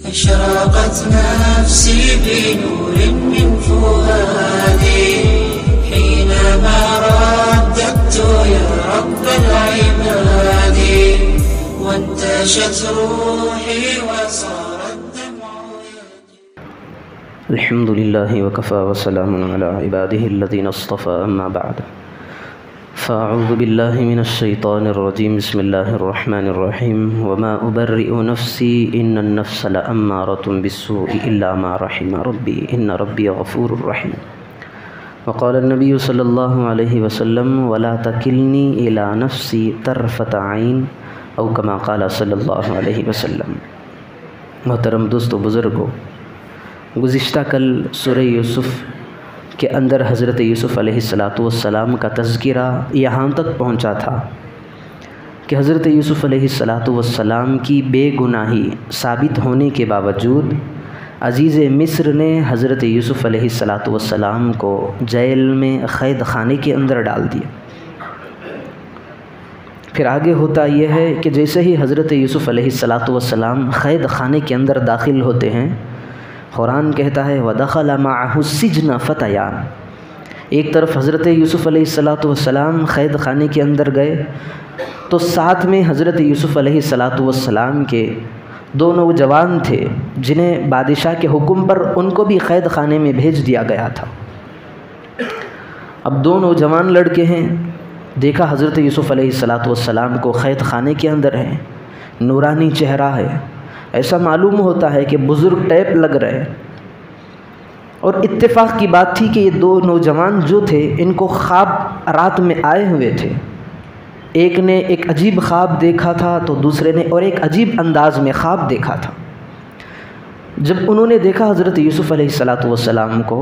أشرقت نفسي بنور من فؤادي حينما رددت يا رب العباد وانتشت روحي وصار الدمع يجري. الحمد لله وكفى وسلام على عباده الذين اصطفى أما بعد فأعوذ بالله من الشيطان الرجيم بسم الله الرحمن الرحيم وما أبرئ نفسي إن النفس لأمارة بالسوء إلا ما رحم ربي إن ربي غفور رحيم وقال النبي صلى الله عليه وسلم ولا تكلني إلى نفسي طرفة عين أو كما قال صلی اللہ علیہ وسلم۔ محترم دوستو بزرگو، گزشتہ کل سورہ یوسف کے اندر حضرت یوسف علیہ السلام کا تذکرہ یہاں تک پہنچا تھا کہ حضرت یوسف علیہ السلام کی بے گناہی ثابت ہونے کے باوجود عزیز مصر نے حضرت یوسف علیہ السلام کو جیل میں قید خانے کے اندر ڈال دیا۔ پھر آگے ہوتا یہ ہے کہ جیسے ہی حضرت یوسف علیہ السلام قید خانے کے اندر داخل ہوتے ہیں، قرآن کہتا ہے وَدَخَلَ مَعَهُ السِّجْنَ فَتَيَانِ، ایک طرف حضرت یوسف علیہ السلام قید خانے کے اندر گئے تو ساتھ میں حضرت یوسف علیہ السلام کے دو نوجوان تھے جنہیں بادشاہ کے حکم پر ان کو بھی قید خانے میں بھیج دیا گیا تھا۔ اب دو نوجوان لڑکے ہیں، دیکھا حضرت یوسف علیہ السلام کو قید خانے کے اندر ہے، نورانی چہرہ ہے، ایسا معلوم ہوتا ہے کہ بزرگ ٹیپ لگ رہے، اور اتفاق کی بات تھی کہ یہ دو نوجوان جو تھے ان کو خواب رات میں آئے ہوئے تھے۔ ایک نے ایک عجیب خواب دیکھا تھا تو دوسرے نے اور ایک عجیب انداز میں خواب دیکھا تھا۔ جب انہوں نے دیکھا حضرت یوسف علیہ السلام کو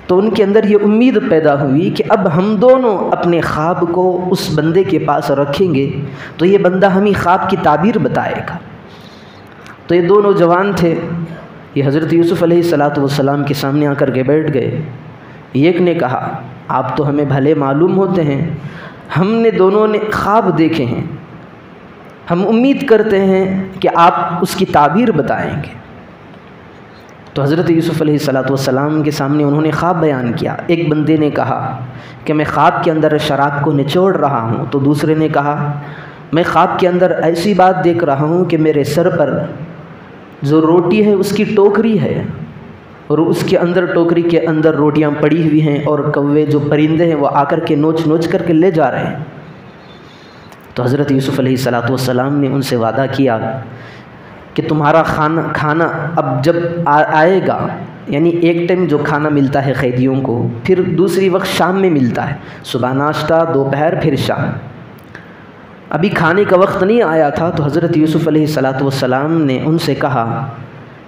تو ان کے اندر یہ امید پیدا ہوئی کہ اب ہم دونوں اپنے خواب کو اس بندے کے پاس رکھیں گے تو یہ بندہ ہمیں خواب کی تعبیر بتائے گا۔ تو یہ دو نوجوان تھے، یہ حضرت یوسف علیہ السلام کے سامنے آ کر کے بیٹھ گئے۔ ایک نے کہا آپ تو ہمیں بھلے معلوم ہوتے ہیں، ہم نے دونوں نے خواب دیکھے ہیں، ہم امید کرتے ہیں کہ آپ اس کی تعبیر بتائیں گے۔ تو حضرت یوسف علیہ السلام کے سامنے انہوں نے خواب بیان کیا۔ ایک بندے نے کہا کہ میں خواب کے اندر شراب کو نچوڑ رہا ہوں، تو دوسرے نے کہا میں خواب کے اندر ایسی بات دیکھ رہا ہوں کہ میرے سر پر جو روٹی ہے اس کی ٹوکری ہے اور اس کے اندر ٹوکری کے اندر روٹیاں پڑی ہوئی ہیں اور کوے جو پرندے ہیں وہ آ کر کے نوچ نوچ کر کے لے جا رہے ہیں۔ تو حضرت یوسف علیہ السلام نے ان سے وعدہ کیا کہ تمہارا کھانا اب جب آئے گا، یعنی ایک ٹائم جو کھانا ملتا ہے قیدیوں کو، پھر دوسری وقت شام میں ملتا ہے، صبح ناشتہ، دوپہر، پھر شام۔ ابھی کھانے کا وقت نہیں آیا تھا تو حضرت یوسف علیہ السلام نے ان سے کہا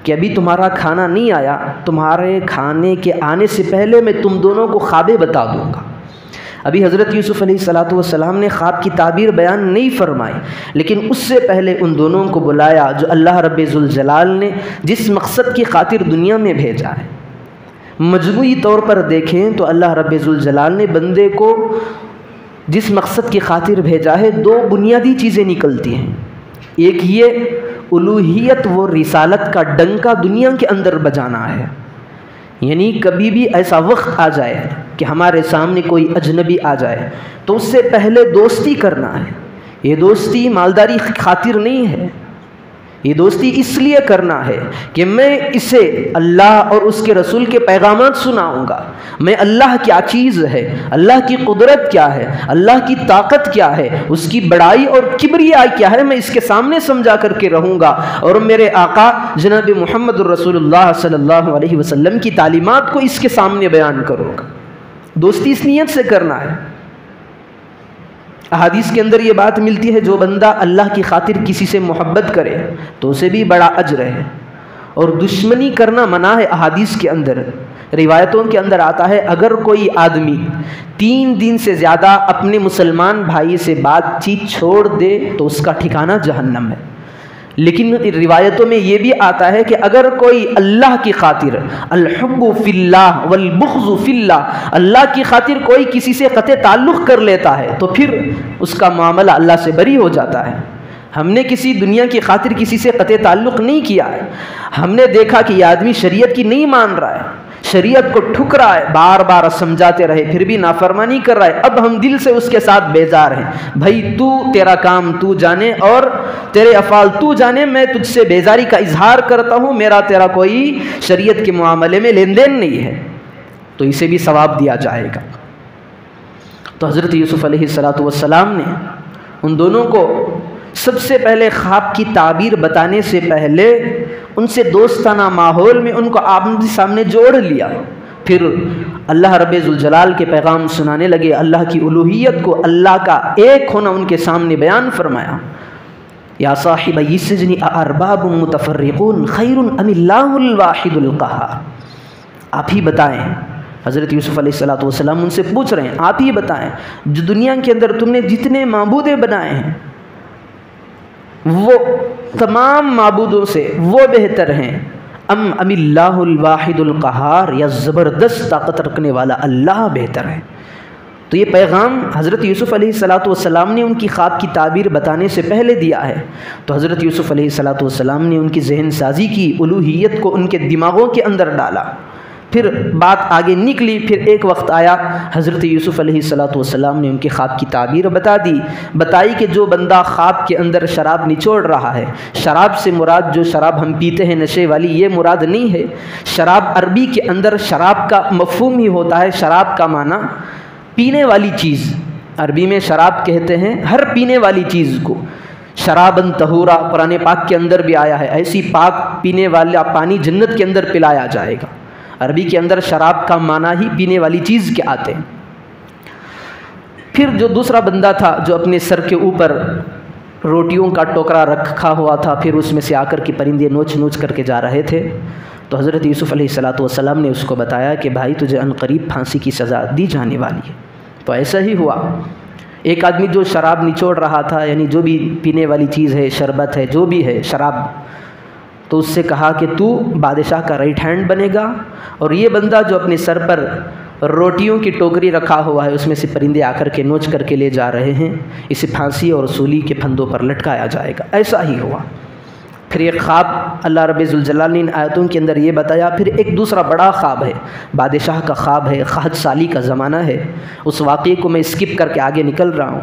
کہ ابھی تمہارا کھانا نہیں آیا، تمہارے کھانے کے آنے سے پہلے میں تم دونوں کو خوابیں بتا دوں گا۔ ابھی حضرت یوسف علیہ السلام نے خواب کی تعبیر بیان نہیں فرمائی، لیکن اس سے پہلے ان دونوں کو بلایا جو اللہ رب ذوالجلال نے جس مقصد کی خاطر دنیا میں بھیجا ہے۔ مجموعی طور پر دیکھیں تو اللہ رب ذوالجلال نے بندے کو جس مقصد کی خاطر بھیجا ہے دو بنیادی چیزیں نکلتی ہیں۔ ایک یہ الوہیت و رسالت کا ڈنکا دنیا کے اندر بجانا ہے، یعنی کبھی بھی ایسا وقت آ جائے کہ ہمارے سامنے کوئی اجنبی آ جائے تو اس سے پہلے دوستی کرنا ہے۔ یہ دوستی مالداری خاطر نہیں ہے، یہ دوستی اس لیے کرنا ہے کہ میں اسے اللہ اور اس کے رسول کے پیغامات سناؤں گا، میں اللہ کیا چیز ہے، اللہ کی قدرت کیا ہے، اللہ کی طاقت کیا ہے، اس کی بڑائی اور کبریائی کیا ہے، میں اس کے سامنے سمجھا کر کے رہوں گا، اور میرے آقا جناب محمد الرسول اللہ صلی اللہ علیہ وسلم کی تعلیمات کو اس کے سامنے بیان کروں گا۔ دوستی اس نیت سے کرنا ہے۔ احادیث کے اندر یہ بات ملتی ہے جو بندہ اللہ کی خاطر کسی سے محبت کرے تو اسے بھی بڑا اجر ہے، اور دشمنی کرنا منع ہے۔ احادیث کے اندر روایتوں کے اندر آتا ہے اگر کوئی آدمی 3 دن سے زیادہ اپنے مسلمان بھائی سے بات چیت چھوڑ دے تو اس کا ٹھکانہ جہنم ہے۔ لیکن روایتوں میں یہ بھی آتا ہے کہ اگر کوئی اللہ کی خاطر، الحب فی اللہ والبغض فی اللہ، اللہ کی خاطر کوئی کسی سے قطع تعلق کر لیتا ہے تو پھر اس کا معاملہ اللہ سے بری ہو جاتا ہے۔ ہم نے کسی دنیا کی خاطر کسی سے قطع تعلق نہیں کیا ہے. ہم نے دیکھا کہ یہ آدمی شریعت کی نہیں مان رہا ہے, شریعت کو ٹھک رہا ہے, بار بار سمجھاتے رہے پھر بھی نافرمانی کر رہا ہے. اب ہم دل سے اس کے ساتھ بیزار ہیں. بھائی تو تیرا کام تو جانے اور تیرے افعال تو جانے, میں تجھ سے بیزاری کا اظہار کرتا ہوں, میرا تیرا کوئی شریعت کے معاملے میں لین دین نہیں ہے, تو اسے بھی ثواب دیا جائے گا. تو حضرت یوسف علیہ السلام نے ان دونوں کو سب سے پہلے خواب کی تعبیر بتانے سے پہلے ان سے دوستانہ ماحول میں ان کو آمنے سامنے جوڑ لیا. پھر اللہ رب ذوالجلال کے پیغام سنانے لگے, اللہ کی الوہیت کو, اللہ کا ایک ہونا ان کے سامنے بیان فرمایا. یا صاحبی السجن اارباب متفرقون خیر ام اللہ الواحد القہار. آپ ہی بتائیں, حضرت یوسف علیہ السلام ان سے پوچھ رہے ہیں, آپ ہی بتائیں جو دنیا کے اندر تم نے جتنے معبودیں بنائے ہیں وہ تمام معبودوں سے وہ بہتر ہیں, ام اللہ الواحد القہار, یا زبردست طاقت رکھنے والا اللہ بہتر ہے. تو یہ پیغام حضرت یوسف علیہ السلام نے ان کی خواب کی تعبیر بتانے سے پہلے دیا ہے. تو حضرت یوسف علیہ السلام نے ان کی ذہن سازی کی, الوہیت کو ان کے دماغوں کے اندر ڈالا. پھر بات آگے نکلی. پھر ایک وقت آیا, حضرت یوسف علیہ السلام نے ان کی خواب کی تعبیر بتائی کہ جو بندہ خواب کے اندر شراب نچوڑ رہا ہے, شراب سے مراد جو شراب ہم پیتے ہیں نشے والی, یہ مراد نہیں ہے. شراب عربی کے اندر شراب کا مفہوم ہی ہوتا ہے, شراب کا معنی پینے والی چیز. عربی میں شراب کہتے ہیں ہر پینے والی چیز کو. شرابن طہورا قرآن پاک کے اندر بھی آیا ہے, ایسی پاک پینے والا پانی جنت کے اندر پلایا جائے گا. عربی کے اندر شراب کا معنی ہی پینے والی چیز کے آتے ہیں. پھر جو دوسرا بندہ تھا جو اپنے سر کے اوپر روٹیوں کا ٹوکرا رکھا ہوا تھا, پھر اس میں سے آ کر کے پرندے نوچ نوچ کر کے جا رہے تھے. تو حضرت یوسف علیہ السلام نے اس کو بتایا کہ بھائی تجھے عنقریب پھانسی کی سزا دی جانے والی ہے. تو ایسا ہی ہوا. ایک آدمی جو شراب نچوڑ رہا تھا, یعنی جو بھی پینے والی چیز ہے, شربت ہے, جو بھی ہے شراب, تو اس سے کہا کہ تو بادشاہ کا رائٹ ہینڈ بنے گا, اور یہ بندہ جو اپنے سر پر روٹیوں کی ٹوکری رکھا ہوا ہے اس میں سے پرندے آ کر کے نوچ کر کے لے جا رہے ہیں, اسے پھانسی اور سولی کے پھندوں پر لٹکایا جائے گا. ایسا ہی ہوا. پھر ایک خواب اللہ رب ذوالجلال نے ان آیتوں کے اندر یہ بتایا. پھر ایک دوسرا بڑا خواب ہے, بادشاہ کا خواب ہے, قحط سالی کا زمانہ ہے. اس واقعے کو میں اسکپ کر کے آگے نکل رہا ہوں.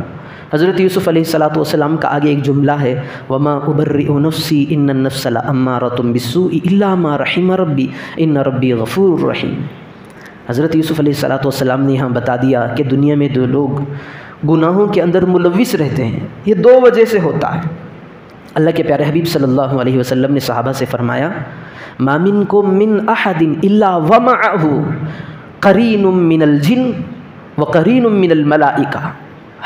حضرت یوسف علیہ السلام کا آگے ایک جملہ ہے, وما ابرئ نفسی ان النفس لامارۃ بالسوء الا ما رحم ربی ان ربی غفور رحیم. حضرت یوسف علیہ السلام نے یہاں بتا دیا کہ دنیا میں جو لوگ گناہوں کے اندر ملوث رہتے ہیں, یہ دو وجہ سے ہوتا ہے. اللہ کے پیارے حبیب صلی اللہ علیہ وسلم نے صحابہ سے فرمایا, ما منکم من احد الا ومعه قرین من الجن وقرین من الملائکہ.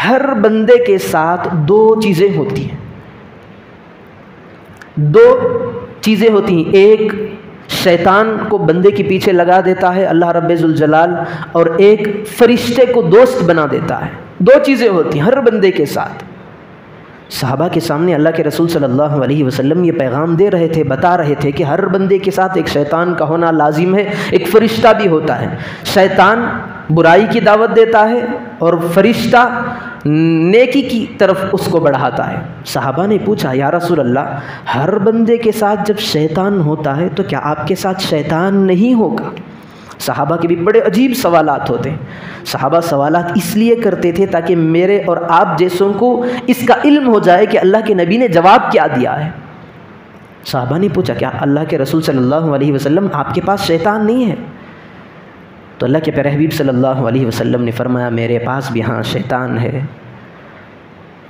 ہر بندے کے ساتھ دو چیزیں ہوتی ہیں, دو چیزیں ہوتی ہیں. ایک شیطان کو بندے کے پیچھے لگا دیتا ہے اللہ رب ذوالجلال, اور ایک فرشتے کو دوست بنا دیتا ہے. دو چیزیں ہوتی ہیں ہر بندے کے ساتھ. صحابہ کے سامنے اللہ کے رسول صلی اللہ علیہ وسلم یہ پیغام دے رہے تھے, بتا رہے تھے کہ ہر بندے کے ساتھ ایک شیطان کا ہونا لازم ہے, ایک فرشتہ بھی ہوتا ہے. شیطان برائی کی دعوت دیتا ہے اور فرشتہ نیکی کی طرف اس کو بڑھاتا ہے. صحابہ نے پوچھا, یا رسول اللہ, ہر بندے کے ساتھ جب شیطان ہوتا ہے تو کیا آپ کے ساتھ شیطان نہیں ہوگا؟ صحابہ کے بھی بڑے عجیب سوالات ہوتے ہیں. صحابہ سوالات اس لیے کرتے تھے تاکہ میرے اور آپ جیسوں کو اس کا علم ہو جائے کہ اللہ کے نبی نے جواب کیا دیا ہے. صحابہ نے پوچھا, کیا اللہ کے رسول صلی اللہ علیہ وسلم آپ کے پاس شیطان نہیں ہے؟ تو اللہ کے پیارے حبیب صلی اللہ علیہ وسلم نے فرمایا, میرے پاس بھی ہاں شیطان ہے,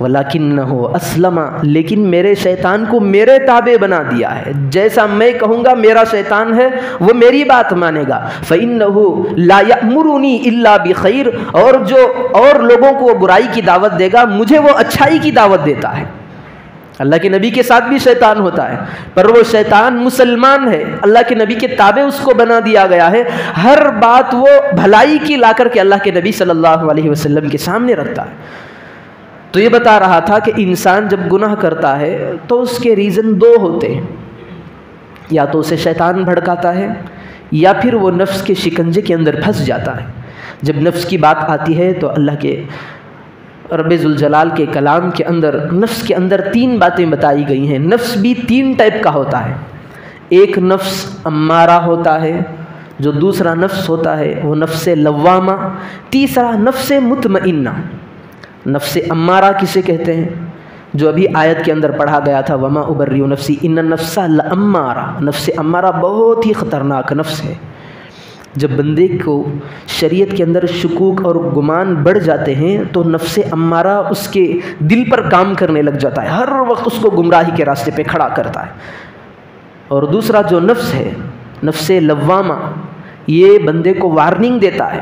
وَلَكِنَّهُ أَسْلَمَ, لیکن میرے شیطان کو میرے تابع بنا دیا ہے. جیسا میں کہوں گا میرا شیطان ہے وہ میری بات مانے گا. فَإِنَّهُ لَا يَأْمُرُنِي إِلَّا بِخَيْرٍ, اور جو اور لوگوں کو برائی کی دعوت دے گا مجھے وہ اچھائی کی دعوت دیتا ہے. اللہ کے نبی کے ساتھ بھی شیطان ہوتا ہے, پر وہ شیطان مسلمان ہے, اللہ کے نبی کے تابع اس کو بنا دیا گیا ہے. ہر بات وہ بھلائی کی لا کر کے اللہ کے نبی صلی اللہ علیہ وسلم کے سامنے رکھتا ہے. تو یہ بتا رہا تھا کہ انسان جب گناہ کرتا ہے تو اس کے ریزن دو ہوتے ہیں, یا تو اسے شیطان بھڑکاتا ہے, یا پھر وہ نفس کے شکنجے کے اندر پھنس جاتا ہے. جب نفس کی بات آتی ہے تو اللہ کے رب ذوالجلال کے کلام کے اندر نفس کے اندر 3 باتیں بتائی گئی ہیں۔ نفس بھی 3 ٹائپ کا ہوتا ہے۔ ایک نفس امارہ ہوتا ہے، جو دوسرا نفس ہوتا ہے وہ نفس لوامہ، تیسرا نفس مطمئنہ۔ نفس امارہ کسے کہتے ہیں؟ جو ابھی آیت کے اندر پڑھا گیا تھا، وما ابرئ نفسی ان النفس لامارہ۔ نفس امارہ بہت ہی خطرناک نفس ہے۔ جب بندے کو شریعت کے اندر شکوک اور گمان بڑھ جاتے ہیں تو نفس امارہ اس کے دل پر کام کرنے لگ جاتا ہے، ہر وقت اس کو گمراہی کے راستے پہ کھڑا کرتا ہے۔ اور دوسرا جو نفس ہے، نفس لوامہ، یہ بندے کو وارننگ دیتا ہے۔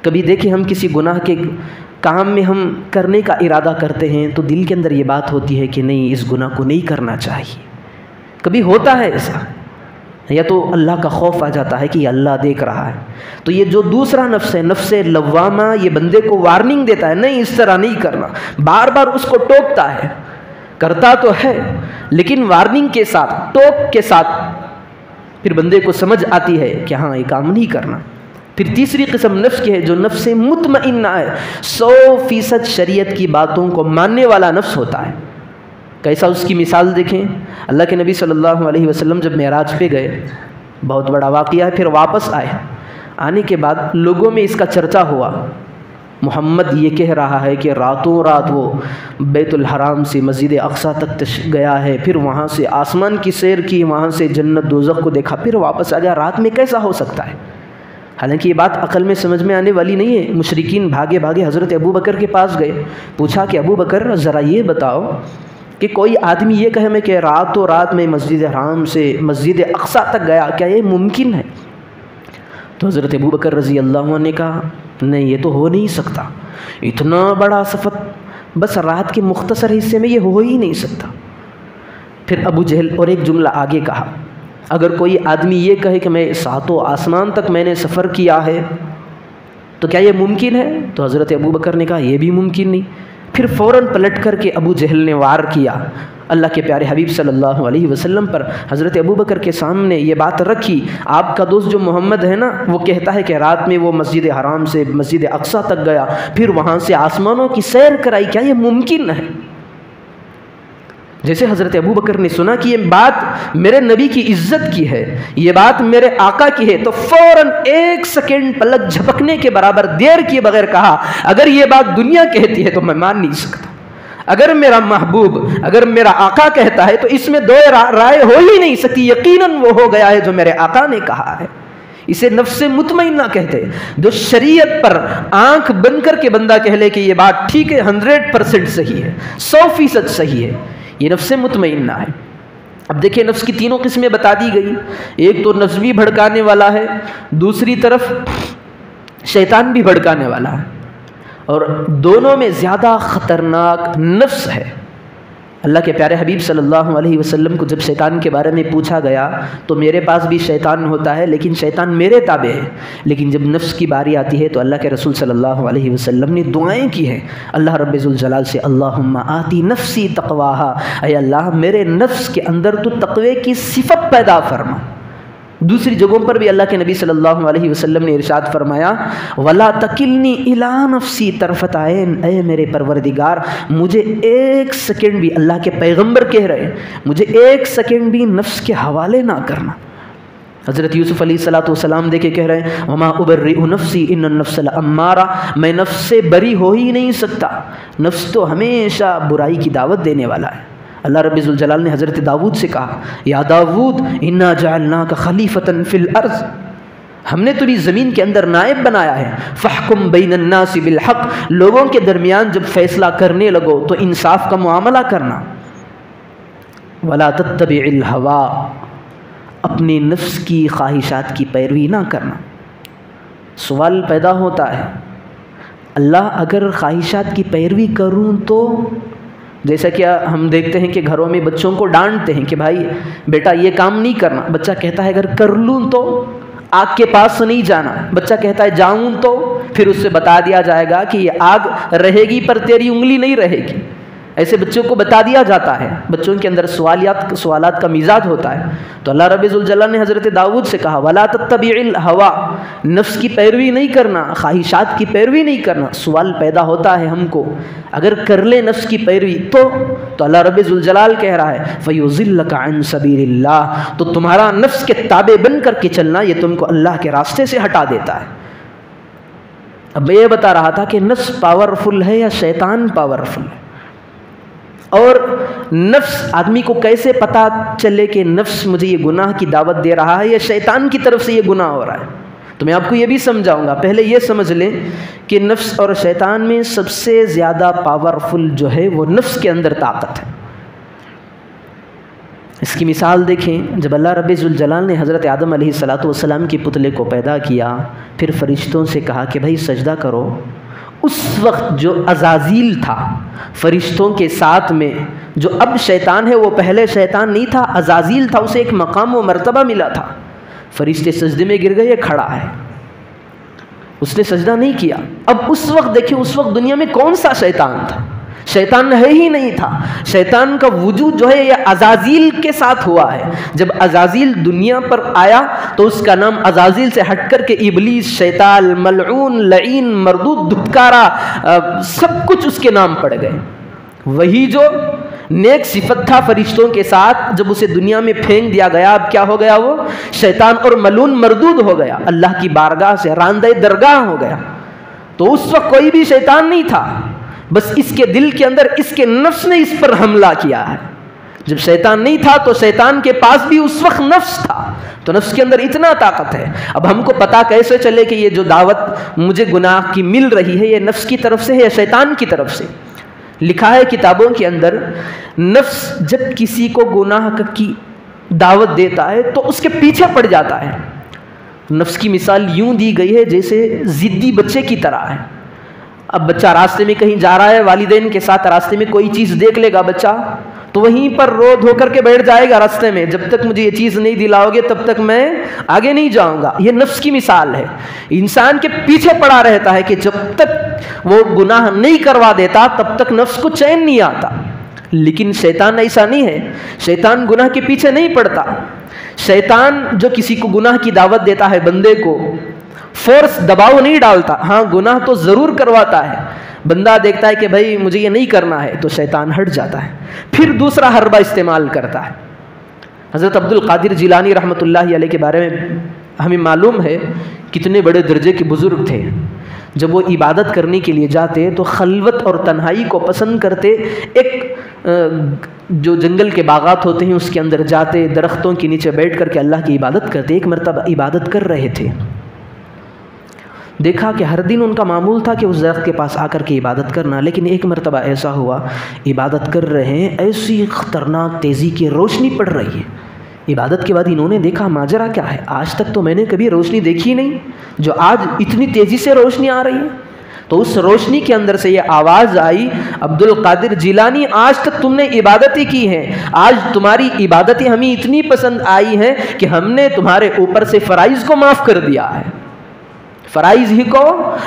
کبھی دیکھیں ہم کسی گناہ کے کام میں ہم کرنے کا ارادہ کرتے ہیں تو دل کے اندر یہ بات ہوتی ہے کہ نہیں، اس گناہ کو نہیں کرنا چاہیے۔ کبھی ہوتا ہے ایسا، یا تو اللہ کا خوف آ جاتا ہے کہ یہ اللہ دیکھ رہا ہے۔ تو یہ جو دوسرا نفس ہے، نفس لوامہ، یہ بندے کو وارننگ دیتا ہے، نہیں اس طرح نہیں کرنا، بار بار اس کو ٹوکتا ہے، کرتا تو ہے لیکن وارننگ کے ساتھ، ٹوک کے ساتھ، پھر بندے کو سمجھ آتی ہے کہ ہاں یہ کام نہیں کرنا۔ پھر تیسری قسم نفس کی ہے جو نفس مطمئنہ ہے، 100% شریعت کی باتوں کو ماننے والا نفس ہوتا ہے۔ کیسا اس کی مثال دیکھیں، اللہ کے نبی صلی اللہ علیہ وسلم جب معراج پہ گئے، بہت بڑا واقعہ ہے، پھر واپس آئے، آنے کے بعد لوگوں میں اس کا چرچا ہوا، محمد یہ کہہ رہا ہے کہ راتوں رات وہ بیت الحرام سے مسجد اقصیٰ تک گیا ہے، پھر وہاں سے آسمان کی سیر کی، وہاں سے جنت دوزخ کو دیکھا، پھر واپس آ گیا، رات میں کیسا ہو سکتا ہے؟ حالانکہ یہ بات عقل میں سمجھ میں آنے والی نہیں ہے۔ مشرکین بھاگے بھاگے حضرت ابو بکر کے پاس گئے، پوچھا کہ ابو بکر ذرا یہ بتاؤ کہ کوئی آدمی یہ کہے میں کہ راتوں رات میں مسجد حرام سے مسجد اقصیٰ تک گیا، کیا یہ ممکن ہے؟ تو حضرت ابو بکر رضی اللہ عنہ نے کہا نہیں، یہ تو ہو نہیں سکتا، اتنا بڑا سفر بس رات کے مختصر حصے میں یہ ہو ہی نہیں سکتا۔ پھر ابو جہل اور ایک جملہ آگے کہا، اگر کوئی آدمی یہ کہے کہ میں 7 آسمان تک میں نے سفر کیا ہے تو کیا یہ ممکن ہے؟ تو حضرت ابو بکر نے کہا یہ بھی ممکن نہیں۔ پھر فوراً پلٹ کر کے ابو جہل نے وار کیا اللہ کے پیارے حبیب صلی اللہ علیہ وسلم پر۔ حضرت ابو بکر کے سامنے یہ بات رکھی، آپ کا دوست جو محمد ہے نا، وہ کہتا ہے کہ رات میں وہ مسجد حرام سے مسجد اقصیٰ تک گیا، پھر وہاں سے آسمانوں کی سیر کرائی، کیا یہ ممکن ہے؟ جیسے حضرت ابو بکر نے سنا کہ یہ بات میرے نبی کی عزت کی ہے، یہ بات میرے آقا کی ہے، تو فوراً 1 سیکنڈ پلک جھپکنے کے برابر دیر کیے بغیر کہا اگر یہ بات دنیا کہتی ہے تو میں مان نہیں سکتا، اگر میرا محبوب، اگر میرا آقا کہتا ہے تو اس میں 2 رائے ہو ہی نہیں سکتی، یقیناً وہ ہو گیا ہے جو میرے آقا نے کہا ہے۔ اسے نفس مطمئنہ کہتے، جو شریعت پر آنکھ بند کر کے بندہ کہہ لے کہ یہ بات ٹھیک ہے، 100% صحیح ہے، 100% صحیح ہے، یہ نفس مطمئنہ ہے۔ اب دیکھیں نفس کی 3 قسمیں بتا دی گئی، ایک تو نفس بھی بھڑکانے والا ہے، دوسری طرف شیطان بھی بھڑکانے والا ہے، اور دونوں میں زیادہ خطرناک نفس ہے۔ اللہ کے پیارے حبیب صلی اللہ علیہ وسلم کو جب شیطان کے بارے میں پوچھا گیا تو میرے پاس بھی شیطان ہوتا ہے لیکن شیطان میرے تابع ہے، لیکن جب نفس کی باری آتی ہے تو اللہ کے رسول صلی اللہ علیہ وسلم نے دعائیں کی ہیں اللہ رب ذوالجلال سے، اللہم آتی نفسی تقواہا، اے اللہ میرے نفس کے اندر تو تقوی کی صفت پیدا فرما۔ دوسری جگہوں پر بھی اللہ کے نبی صلی اللہ علیہ وسلم نے ارشاد فرمایا وَلَا تَكِلْنِي إِلَىٰ نَفْسِي طَرْفَةَ عَيْنٍ، اے میرے پروردگار مجھے 1 سیکنڈ بھی، اللہ کے پیغمبر کہہ رہے مجھے 1 سیکنڈ بھی نفس کے حوالے نہ کرنا۔ حضرت یوسف علیہ السلام دیکھے کہہ رہے ہیں وَمَا أُبَرِّئُ نَفْسِي إِنَّ النَّفْسَ لَأَمَّارَةٌ، میں نفس سے بری ہو ہی نہیں سکتا، نفس تو ہمیشہ برائی کی دعوت دینے والا ہے۔ اللہ رب ذوالجلال نے حضرت داؤد سے کہا یا داؤد انا جعلناک خلیفۃ فی الارض، ہم نے تجھے زمین کے اندر نائب بنایا ہے، فاحکم بین الناس بالحق، لوگوں کے درمیان جب فیصلہ کرنے لگو تو انصاف کا معاملہ کرنا، ولا تتبع الہویٰ، اپنے نفس کی خواہشات کی پیروی نہ کرنا۔ سوال پیدا ہوتا ہے اللہ اگر خواہشات کی پیروی کروں تو، جیسا کہ ہم دیکھتے ہیں کہ گھروں میں بچوں کو ڈانٹتے ہیں کہ بھائی بیٹا یہ کام نہیں کرنا، بچہ کہتا ہے اگر کر لوں تو، آگ کے پاس نہیں جانا، بچہ کہتا ہے جاؤں تو، پھر اس سے بتا دیا جائے گا کہ یہ آگ رہے گی پر تیری انگلی نہیں رہے گی، ایسے بچوں کو بتا دیا جاتا ہے، بچوں کے اندر سوالات کا مزاج ہوتا ہے۔ تو اللہ رب ذوالجلال نے حضرت داؤد سے کہا وَلَا تَتَّبِعِ الْهَوَىٰ، نفس کی پیروی نہیں کرنا، خواہشات کی پیروی نہیں کرنا۔ سوال پیدا ہوتا ہے ہم کو، اگر کر لے نفس کی پیروی تو اللہ رب ذوالجلال کہہ رہا ہے فَيُضِلَّكَ عَنْ سَبِيلِ اللَّهِ، تو تمہارا نفس کے تابع بن کر کے چلنا یہ تم کو اللہ کے راستے سے ہٹا دیتا ہے۔ اب میں یہ بتا رہا تھا کہ نفس پاورفل ہے یا شیطان پاورفل ہے، اور نفس آدمی کو کیسے پتا چلے کہ نفس مجھے یہ گناہ کی دعوت دے رہا ہے یا شیطان کی طرف سے یہ گناہ ہو رہا ہے؟ تو میں آپ کو یہ بھی سمجھاؤں گا۔ پہلے یہ سمجھ لیں کہ نفس اور شیطان میں سب سے زیادہ پاورفل جو ہے وہ نفس کے اندر طاقت ہے۔ اس کی مثال دیکھیں، جب اللہ رب ذوالجلال نے حضرت آدم علیہ السلام کے پتلے کو پیدا کیا، پھر فرشتوں سے کہا کہ بھائی سجدہ کرو، اس وقت جو عزازیل تھا فرشتوں کے ساتھ میں، جو اب شیطان ہے وہ پہلے شیطان نہیں تھا، عزازیل تھا، اسے ایک مقام و مرتبہ ملا تھا۔ فرشتے سجدے میں گر گئے، یہ کھڑا ہے، اس نے سجدہ نہیں کیا۔ اب اس وقت دیکھیں، اس وقت دنیا میں کون سا شیطان تھا؟ شیطان ہے ہی نہیں تھا۔ شیطان کا وجود جو ہے یہ عزازیل کے ساتھ ہوا ہے۔ جب عزازیل دنیا پر آیا تو اس کا نام عزازیل سے ہٹ کر کے ابلیس، شیطان، ملعون، لعین، مردود، دھتکارا، سب کچھ اس کے نام پڑ گئے۔ وہی جو نیک صفت تھا فرشتوں کے ساتھ، جب اسے دنیا میں پھینک دیا گیا، اب کیا ہو گیا؟ وہ شیطان اور ملعون مردود ہو گیا، اللہ کی بارگاہ سے راندہ درگاہ ہو گیا۔ تو اس وقت کوئی بھی شیطان نہیں تھا، بس اس کے دل کے اندر اس کے نفس نے اس پر حملہ کیا ہے۔ جب شیطان نہیں تھا تو شیطان کے پاس بھی اس وقت نفس تھا، تو نفس کے اندر اتنا طاقت ہے۔ اب ہم کو پتا کیسے چلے کہ یہ جو دعوت مجھے گناہ کی مل رہی ہے یہ نفس کی طرف سے ہے یا شیطان کی طرف سے؟ لکھا ہے کتابوں کے اندر، نفس جب کسی کو گناہ کی دعوت دیتا ہے تو اس کے پیچھے پڑ جاتا ہے۔ نفس کی مثال یوں دی گئی ہے جیسے ضدی بچے کی طرح ہے۔ اب بچہ راستے میں کہیں جا رہا ہے، والدین کے ساتھ راستے میں کوئی چیز دیکھ لے گا بچہ تو وہیں پر رو دھو کر کے بیٹھ جائے گا راستے میں، جب تک مجھے یہ چیز نہیں دلاؤ گے تب تک میں آگے نہیں جاؤں گا۔ یہ نفس کی مثال ہے، انسان کے پیچھے پڑا رہتا ہے کہ جب تک وہ گناہ نہیں کروا دیتا تب تک نفس کو چین نہیں آتا۔ لیکن شیطان ایسا نہیں ہے، شیطان گناہ کے پیچھے نہیں پڑتا۔ شیطان جو کسی کو گناہ کی دعوت دیتا ہے بندے کو، فورس دباؤ نہیں ڈالتا، ہاں گناہ تو ضرور کرواتا ہے۔ بندہ دیکھتا ہے کہ بھائی مجھے یہ نہیں کرنا ہے تو شیطان ہٹ جاتا ہے، پھر دوسرا حربہ استعمال کرتا ہے۔ حضرت عبد القادر جیلانی رحمۃ اللہ علیہ کے بارے میں ہمیں معلوم ہے کتنے بڑے درجے کے بزرگ تھے۔ جب وہ عبادت کرنے کے لیے جاتے تو خلوت اور تنہائی کو پسند کرتے، ایک جو جنگل کے باغات ہوتے ہیں اس کے اندر جاتے، درختوں کے نیچے بیٹھ کر کے اللہ کی عبادت کرتے۔ ایک مرتبہ عبادت کر رہے تھے، دیکھا کہ ہر دن ان کا معمول تھا کہ اس درخت کے پاس آ کر کے عبادت کرنا، لیکن ایک مرتبہ ایسا ہوا عبادت کر رہے ہیں، ایسی خطرناک تیزی کی روشنی پڑ رہی ہے۔ عبادت کے بعد انہوں نے دیکھا ماجرا کیا ہے، آج تک تو میں نے کبھی روشنی دیکھی نہیں جو آج اتنی تیزی سے روشنی آ رہی ہے۔ تو اس روشنی کے اندر سے یہ آواز آئی، عبد القادر جیلانی آج تک تم نے عبادتیں کی ہیں، آج تمہاری عبادتیں ہمیں اتنی پسند آئی ہیں کہ ہم نے تمہارے اوپر سے فرائض کو معاف کر دیا ہے، فرائض ہی کو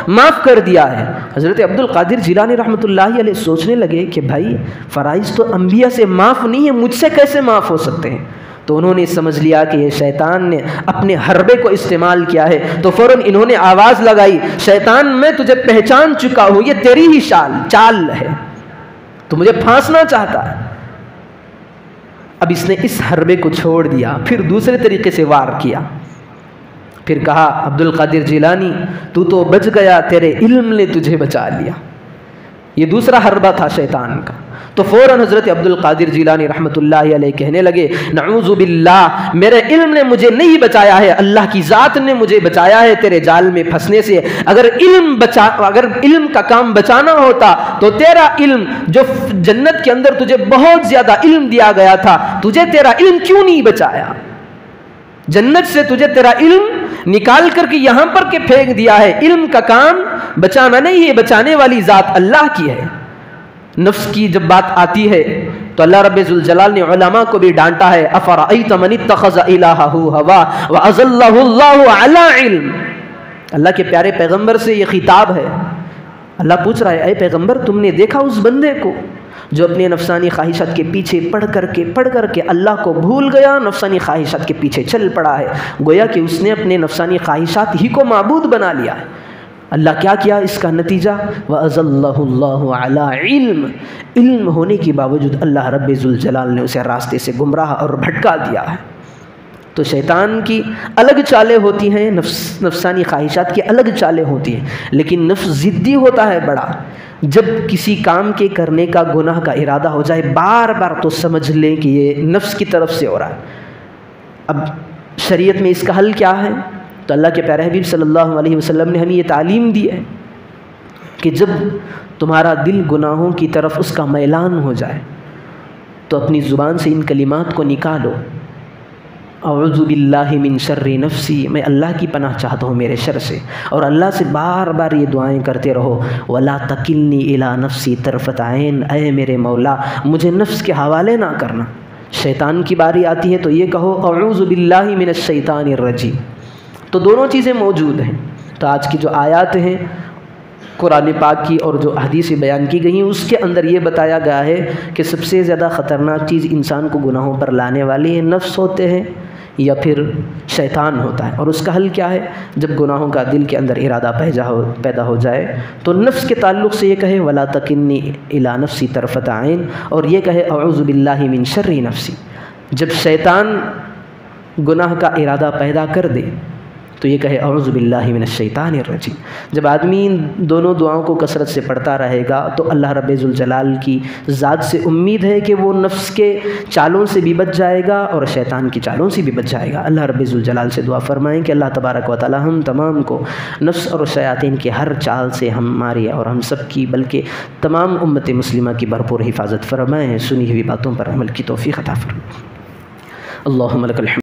معاف کر دیا ہے۔ حضرت عبد القادر جیلانی رحمۃ اللہ علیہ سوچنے لگے کہ بھائی فرائض تو انبیاء سے معاف نہیں ہے، مجھ سے کیسے معاف ہو سکتے ہیں؟ تو انہوں نے سمجھ لیا کہ یہ شیطان نے اپنے حربے کو استعمال کیا ہے، تو فوراً انہوں نے آواز لگائی، شیطان میں تجھے پہچان چکا ہوں، یہ تیری ہی چال ہے، تو مجھے پھانسنا چاہتا ہے۔ اب اس نے اس حربے کو چھوڑ دیا، پھر دوسرے طریقے سے وار کیا، پھر کہا عبد القادر جیلانی تو بچ گیا، تیرے علم نے تجھے بچا لیا۔ یہ دوسرا حربہ تھا شیطان کا۔ تو فوراً حضرت عبد القادر جیلانی رحمۃ اللہ علیہ کہنے لگے، نعوذ باللہ، میرے علم نے مجھے نہیں بچایا ہے، اللہ کی ذات نے مجھے بچایا ہے تیرے جال میں پھنسنے سے۔ اگر علم کا کام بچانا ہوتا تو تیرا علم جو جنت کے اندر تجھے بہت زیادہ علم دیا گیا تھا، تجھے تیرا علم کیوں نہیں بچایا؟ جنت سے تجھے تیرا علم نکال کر کے یہاں پر کے پھینک دیا ہے۔ علم کا کام بچانا نہیں ہے، بچانے والی ذات اللہ کی ہے۔ نفس کی جب بات آتی ہے تو اللہ رب ذوالجلال نے علماء کو بھی ڈانٹا ہے، افرأیت من اتخذ الہہ ہوا واضلہ اللہ علی علم۔ اللہ کے پیارے پیغمبر سے یہ خطاب ہے، اللہ پوچھ رہا ہے، اے پیغمبر تم نے دیکھا اس بندے کو جو اپنے نفسانی خواہشات کے پیچھے پڑھ کر کے اللہ کو بھول گیا، نفسانی خواہشات کے پیچھے چل پڑا ہے، گویا کہ اس نے اپنے نفسانی خواہشات ہی کو معبود بنا لیا ہے۔ اللہ کیا کیا اس کا نتیجہ؟ وَأَضَلَّهُ اللَّهُ عَلَىٰ علم ہونے کے باوجود اللہ رب ذوالجلال نے اسے راستے سے گمراہ اور بھٹکا دیا ہے۔ تو شیطان کی الگ چالیں ہوتی ہیں، نفسانی خواہشات کی الگ چالیں ہوتی ہیں، لیکن نفس ضدی ہوتا ہے بڑا۔ جب کسی کام کے کرنے کا گناہ کا ارادہ ہو جائے بار بار تو سمجھ لیں کہ یہ نفس کی طرف سے ہو رہا ہے۔ اب شریعت میں اس کا حل کیا ہے؟ تو اللہ کے پیارے حبیب صلی اللہ علیہ وسلم نے ہمیں یہ تعلیم دی ہے کہ جب تمہارا دل گناہوں کی طرف اس کا میلان ہو جائے تو اپنی زبان سے ان کلمات کو نکالو، اعوذ باللہ من شر نفسی، میں اللہ کی پناہ چاہتا ہوں میرے شر سے، اور اللہ سے بار بار یہ دعائیں کرتے رہو، ولا تکلنی الی نفسی طرفۃ عین، اے میرے مولا مجھے نفس کے حوالے نہ کرنا۔ شیطان کی باری آتی ہے تو یہ کہو اعوذ باللہ من الشیطان الرجیم۔ تو دونوں چیزیں موجود ہیں۔ تو آج کی جو آیات ہیں قرآن پاک کی اور جو حدیث بیان کی گئی ہیں اس کے اندر یہ بتایا گیا ہے کہ سب سے زیادہ خطرناک چیز انسان کو گناہوں پر لانے والی ہے نفس ہوتے ہیں یا پھر شیطان ہوتا ہے۔ اور اس کا حل کیا ہے؟ جب گناہوں کا دل کے اندر ارادہ پیدا ہو جائے تو نفس کے تعلق سے یہ کہے ولا تکلنی الی نفسی طرفۃ عین، اور یہ کہے اعوذ باللہ من شر نفسی۔ جب شیطان گناہ کا ارادہ پیدا کر دے تو یہ کہے اعوذ باللہ من الشیطان الرجیم۔ جب آدمی ان دونوں دعاؤں کو کثرت سے پڑھتا رہے گا تو اللہ رب ذوالجلال کی ذات سے امید ہے کہ وہ نفس کے چالوں سے بھی بچ جائے گا اور شیطان کی چالوں سے بھی بچ جائے گا۔ اللہ رب ذوالجلال سے دعا فرمائیں کہ اللہ تبارک و تعالی ہم تمام کو نفس اور شیاطین کے ہر چال سے ہماری اور ہم سب کی بلکہ تمام امت مسلمہ کی بھرپور حفاظت فرمائیں، سنی ہوئی باتوں پر عمل کی توفیق عطا فرمائیں۔ اللہم لک الحمد۔